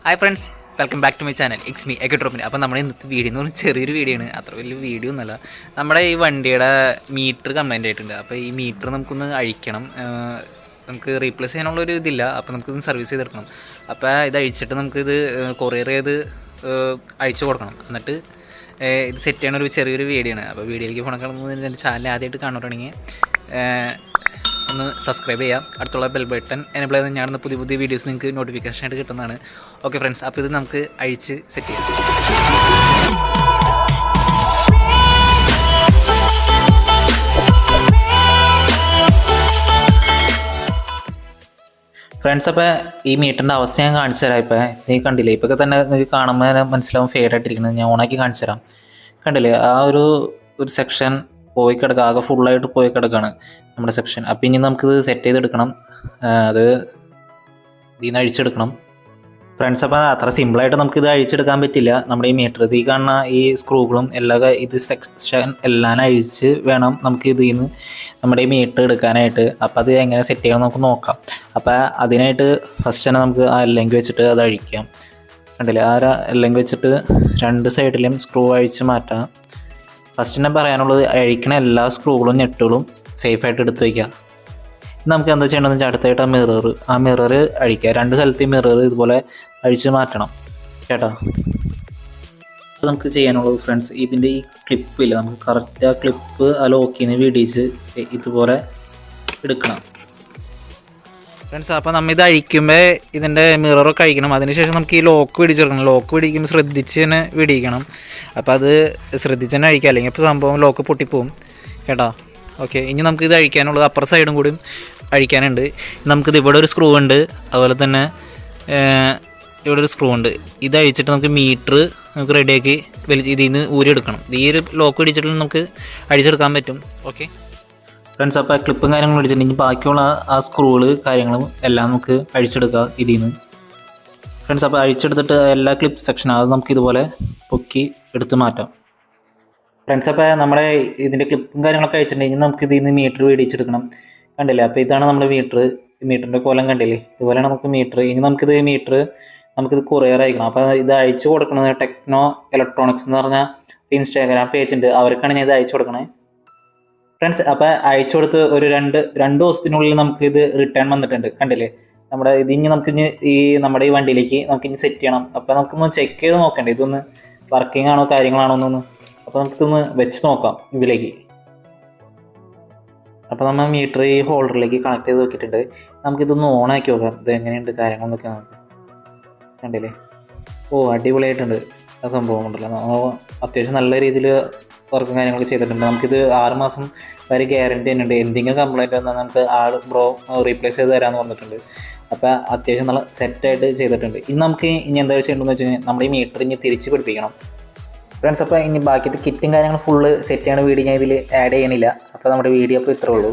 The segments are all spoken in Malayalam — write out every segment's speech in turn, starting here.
Hi friends, welcome back to my channel. It's me എക്കട്രോപ്പിന്. അപ്പോൾ നമ്മുടെ ഇന്നത്തെ വീഡിയോ എന്ന് പറഞ്ഞാൽ ചെറിയൊരു വീഡിയോ ആണ്, അത്ര വലിയ വീഡിയോ ഒന്നുമല്ല. നമ്മുടെ ഈ വണ്ടിയുടെ മീറ്റർ കംപ്ലൈൻ്റ് ആയിട്ടുണ്ട്. അപ്പോൾ ഈ മീറ്റർ നമുക്കൊന്ന് അഴിക്കണം, നമുക്ക് റീപ്ലേസ് ചെയ്യാനുള്ളൊരു ഇതില്ല. അപ്പോൾ നമുക്കിതൊന്ന് സർവീസ് ചെയ്തെടുക്കണം. അപ്പോൾ ഇത് അഴിച്ചിട്ട് നമുക്കിത് കൊറിയർ ചെയ്ത് അഴിച്ചു കൊടുക്കണം. എന്നിട്ട് ഇത് സെറ്റ് ചെയ്യണ ഒരു ചെറിയൊരു വീഡിയോ ആണ്. അപ്പോൾ വീഡിയോയിലേക്ക് പോകണമെന്ന് എൻ്റെ ചാനൽ ആദ്യമായിട്ട് കാണുകയാണെങ്കിൽ ഒന്ന് സബ്സ്ക്രൈബ് ചെയ്യാം. അടുത്തുള്ള ബെൽ ബട്ടൺ എനേബിൾ ചെയ്ത് ഞാനിന്ന് പുതിയ പുതിയ വീഡിയോസ് നിങ്ങൾക്ക് നോട്ടിഫിക്കേഷൻ ആയിട്ട് കിട്ടുന്നതാണ്. ഓക്കെ ഫ്രണ്ട്സ്, അപ്പോൾ ഇത് നമുക്ക് അഴിച്ച് സെറ്റ് ചെയ്യാം. ഫ്രണ്ട്സ്, അപ്പോൾ ഈ മീറ്ററിൻ്റെ അവസ്ഥ ഞാൻ കാണിച്ചു തരാം. ഇപ്പോൾ നീ കണ്ടില്ലേ, ഇപ്പൊക്കെ തന്നെ നിങ്ങൾക്ക് കാണുമ്പോൾ മനസ്സിലാവും ഫെയ്ഡായിട്ടിരിക്കുന്നത്. ഞാൻ ഓണാക്കി കാണിച്ചു തരാം. കണ്ടില്ലേ, ആ ഒരു സെക്ഷൻ പോയി കിടക്കുക, ആകെ ഫുള്ളായിട്ട് പോയി കിടക്കുകയാണ് നമ്മുടെ സെക്ഷൻ. അപ്പോൾ ഇനി നമുക്കിത് സെറ്റ് ചെയ്തെടുക്കണം, അത് ഇതിൽ നിന്ന് അഴിച്ചെടുക്കണം ഫ്രണ്ട്സ്. അപ്പോൾ അത്ര സിമ്പിളായിട്ട് നമുക്കിത് അഴിച്ചെടുക്കാൻ പറ്റില്ല. നമ്മുടെ ഈ മീറ്റർ ഈ കാണുന്ന ഈ സ്ക്രൂകളും ഇത് സെക്ഷൻ എല്ലാം അഴിച്ച് വേണം നമുക്ക് ഇതിൽ നിന്ന് നമ്മുടെ ഈ മീറ്റർ എടുക്കാനായിട്ട്. അപ്പോൾ അത് എങ്ങനെ സെറ്റ് ചെയ്യണം നമുക്ക് നോക്കാം. അപ്പോൾ അതിനായിട്ട് ഫസ്റ്റ് തന്നെ നമുക്ക് ആ എല്ലെങ്കിൽ വെച്ചിട്ട് അത് അഴിക്കാം. കണ്ടില്ലേ, ആ എല്ലെങ്കിൽ വെച്ചിട്ട് രണ്ട് സൈഡിലും സ്ക്രൂ അഴിച്ച് മാറ്റാം. ഫസ്റ്റ് തന്നെ പറയാനുള്ളത്, അഴിക്കണ എല്ലാ സ്ക്രൂകളും നെട്ടുകളും സേഫായിട്ട് എടുത്ത് വയ്ക്കുക. നമുക്ക് എന്താ ചെയ്യേണ്ടതെന്ന് വെച്ചാൽ അടുത്തായിട്ട് ആ മിറർ അഴിക്കുക. രണ്ട് സ്ഥലത്ത് മിറർ ഇതുപോലെ അഴിച്ച് മാറ്റണം കേട്ടോ. നമുക്ക് ചെയ്യാനുള്ളത് ഫ്രണ്ട്സ്, ഇതിൻ്റെ ഈ ക്ലിപ്പില്ല, നമുക്ക് കറക്റ്റ് ആ ക്ലിപ്പ് ആ ലോക്കിൽ നിന്ന് വിടിച്ച് ഇതുപോലെ എടുക്കണം ഫ്രണ്ട്സ്. അപ്പോൾ നമ്മൾ ഇത് അഴിക്കുമ്പോൾ ഇതിൻ്റെ മിററൊക്കെ അഴിക്കണം. അതിനുശേഷം നമുക്ക് ഈ ലോക്ക് പിടിച്ചെടുക്കണം. ലോക്ക് പിടിക്കുമ്പോൾ ശ്രദ്ധിച്ച് തന്നെ പിടിക്കണം. അപ്പോൾ അത് ശ്രദ്ധിച്ച് തന്നെ അഴിക്കുക, അല്ലെങ്കിൽ ഇപ്പോൾ സംഭവം ലോക്ക് പൊട്ടിപ്പോവും കേട്ടോ. ഓക്കെ, ഇനി നമുക്കിത് അഴിക്കാനുള്ളത് അപ്പുറ സൈഡും കൂടി അഴിക്കാനുണ്ട്. നമുക്കിത് ഇവിടെ ഒരു സ്ക്രൂ ഉണ്ട്, അതുപോലെ തന്നെ ഇവിടെ ഒരു സ്ക്രൂ ഉണ്ട്. ഇത് അഴിച്ചിട്ട് നമുക്ക് മീറ്റർ നമുക്ക് റെഡിയാക്കി ഇതിൽ നിന്ന് ഊരിയെടുക്കണം. ഈ ഒരു ലോക്ക് പിടിച്ചിട്ട് നമുക്ക് അഴിച്ചെടുക്കാൻ പറ്റും. ഓക്കെ ഫ്രണ്ട്സ്, അപ്പോൾ ക്ലിപ്പും കാര്യങ്ങളും അടിച്ചിട്ടുണ്ടെങ്കിൽ ബാക്കിയുള്ള ആ സ്ക്രൂകള് കാര്യങ്ങളും എല്ലാം നമുക്ക് അഴിച്ചെടുക്കുക ഇതിൽ നിന്ന് ഫ്രണ്ട്സ്. അപ്പോൾ അഴിച്ചെടുത്തിട്ട് എല്ലാ ക്ലിപ്പ് സെക്ഷനും അത് നമുക്ക് ഇതുപോലെ പൊക്കി എടുത്ത് മാറ്റാം ഫ്രണ്ട്സ്. അപ്പോൾ നമ്മുടെ ഇതിൻ്റെ ക്ലിപ്പും കാര്യങ്ങളൊക്കെ അഴിച്ചിട്ടുണ്ടെങ്കിൽ നമുക്ക് ഇതിൽ നിന്ന് മീറ്റർ മേടിച്ചെടുക്കണം. കണ്ടില്ലേ, അപ്പോൾ ഇതാണ് നമ്മുടെ മീറ്ററിൻ്റെ കോലം കണ്ടില്ലേ, ഇതുപോലെയാണ് നമുക്ക് മീറ്റർ. ഇനി നമുക്കിത് കൊറിയർ അയക്കണം. അപ്പോൾ ഇത് അയച്ചു കൊടുക്കുന്നത് ടെക്നോ ഇലക്ട്രോണിക്സ് എന്ന് പറഞ്ഞ ഇൻസ്റ്റാഗ്രാം പേജ് ഉണ്ട്, അവർക്കാണ് ഞാൻ ഇത് അയച്ചു കൊടുക്കണേ ഫ്രണ്ട്സ്. അപ്പോൾ അയച്ചു കൊടുത്ത് ഒരു രണ്ട് ദിവസത്തിനുള്ളിൽ നമുക്കിത് റിട്ടേൺ വന്നിട്ടുണ്ട്. കണ്ടില്ലേ, ഇതിനി നമുക്കിനി നമ്മുടെ ഈ വണ്ടിയിലേക്ക് നമുക്കിനി സെറ്റ് ചെയ്യണം. അപ്പോൾ നമുക്കൊന്ന് ചെക്ക് ചെയ്ത് നോക്കണ്ടേ ഇതൊന്ന് വർക്കിംഗ് ആണോ കാര്യങ്ങളാണോ എന്നൊന്ന്. അപ്പോൾ നമുക്കിതൊന്ന് വെച്ച് നോക്കാം ഇതിലേക്ക്. അപ്പോൾ നമ്മൾ മീറ്റർ ഈ ഹോൾഡറിലേക്ക് കണക്ട് ചെയ്ത് നോക്കിയിട്ടുണ്ട്. നമുക്കിതൊന്ന് ഓണാക്കി നോക്കാം, ഇത് എങ്ങനെയുണ്ട് കാര്യങ്ങളെന്നൊക്കെ നമുക്ക്. കണ്ടില്ലേ, അടിപൊളിയായിട്ടുണ്ട് ആ സംഭവം ഉണ്ടല്ലോ. നമ്മൾ അത്യാവശ്യം നല്ല രീതിയിൽ വർക്കും കാര്യങ്ങളൊക്കെ ചെയ്തിട്ടുണ്ട്. നമുക്കിത് 6 മാസം വരെ ഗ്യാരണ്ടി തന്നെയുണ്ട്. എന്തെങ്കിലും കംപ്ലൈൻറ്റ് വന്നാൽ നമുക്ക് റീപ്ലേസ് ചെയ്ത് തരാമെന്ന് പറഞ്ഞിട്ടുണ്ട്. അപ്പോൾ അത്യാവശ്യം നല്ല സെറ്റായിട്ട് ചെയ്തിട്ടുണ്ട്. ഇനി എന്താ ചെയ്യേണ്ടതെന്ന് വെച്ച് കഴിഞ്ഞാൽ നമ്മുടെ ഈ മീറ്റർ ഇനി തിരിച്ച് പിടിപ്പിക്കണം ഫ്രണ്ട്സ്. അപ്പോൾ ഇനി ബാക്കിയത്തെ കിറ്റും കാര്യങ്ങളും ഫുള്ള് സെറ്റ് ചെയ്യണ വീഡിയോ ഞാൻ ഇതിൽ ആഡ് ചെയ്യണില്ല. അപ്പോൾ നമ്മുടെ വീഡിയോ അപ്പോൾ ഇത്രേ ഉള്ളൂ.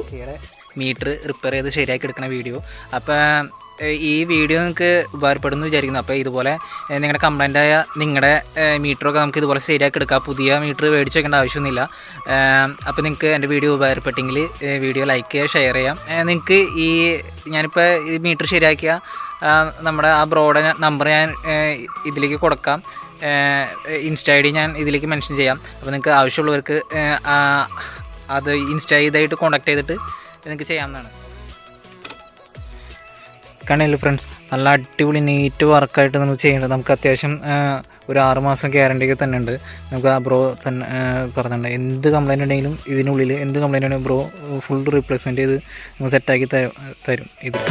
മീറ്റർ റിപ്പയർ ചെയ്ത് ശരിയാക്കി എടുക്കുന്ന വീഡിയോ. അപ്പോൾ ഈ വീഡിയോ നിങ്ങൾക്ക് ഉപകാരപ്പെടുന്നു വിചാരിക്കുന്നു. അപ്പോൾ ഇതുപോലെ നിങ്ങളുടെ കംപ്ലൈൻ്റായ നിങ്ങളുടെ മീറ്ററൊക്കെ നമുക്ക് ഇതുപോലെ ശരിയാക്കി എടുക്കാം. പുതിയ മീറ്റർ മേടിച്ച് വെക്കേണ്ട ആവശ്യമൊന്നുമില്ല. അപ്പോൾ നിങ്ങൾക്ക് എൻ്റെ വീഡിയോ ഉപകാരപ്പെട്ടെങ്കിൽ വീഡിയോ ലൈക്ക് ചെയ്യുക, ഷെയർ ചെയ്യാം. നിങ്ങൾക്ക് ഞാനിപ്പോൾ ഈ മീറ്റർ ശരിയാക്കിയ നമ്മുടെ ആ ബ്രോയുടെ നമ്പർ ഞാൻ ഇതിലേക്ക് കൊടുക്കാം. ഇൻസ്റ്റ ഐ ഡി ഞാൻ ഇതിലേക്ക് മെൻഷൻ ചെയ്യാം. അപ്പോൾ നിങ്ങൾക്ക് ആവശ്യമുള്ളവർക്ക് അത് ഇൻസ്റ്റ ഇതായിട്ട് കോൺടാക്ട് ചെയ്തിട്ട് നിങ്ങൾക്ക് ചെയ്യാവുന്നതാണ്. കണ്ടില്ലേ ഫ്രണ്ട്സ്, നല്ല അടിപൊളി നീറ്റ് വർക്കായിട്ട് നമുക്ക് ചെയ്യേണ്ടത്. നമുക്ക് അത്യാവശ്യം ഒരു 6 മാസം ഗ്യാരണ്ടിയൊക്കെ തന്നെ ഉണ്ട്. നമുക്ക് ആ ബ്രോ തന്നെ പറഞ്ഞിട്ടുണ്ട്, എന്ത് കംപ്ലൈൻറ്റ് ഉണ്ടെങ്കിലും ഇതിനുള്ളിൽ എന്ത് കംപ്ലൈൻറ്റ് ഉണ്ടെങ്കിലും ബ്രോ ഫുൾ റീപ്ലേസ്മെൻറ്റ് ചെയ്ത് നമുക്ക് സെറ്റാക്കി തരും ഇത്.